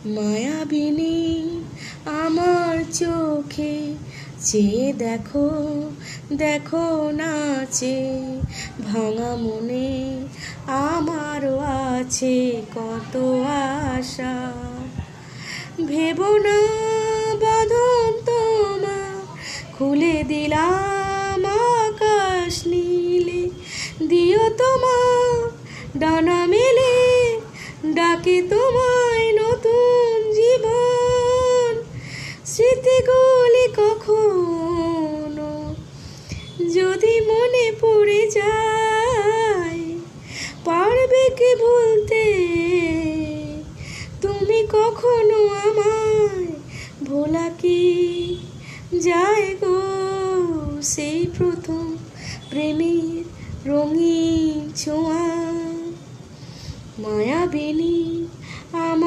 মায়াবিনী আমার চোখে চেয়ে দেখো, দেখো নাচে ভাঙা মনে আমারও আছে কত আশা। ভেবো না বাঁধন তোমার, খুলে দিলাম আকাশ নীলে, দিও তোমার ডানা মেলে, ডাকে তোমায় নতুন জীবন। স্মৃতিগুলি কখনো যদি মনে পড়ে যায়, পারবে কি ভুলতে তুমি কখনো আমায়? ভোলা কি যায় গো সেই প্রথম প্রেমের রঙিন ছোঁয়া? মায়াবিনী আমার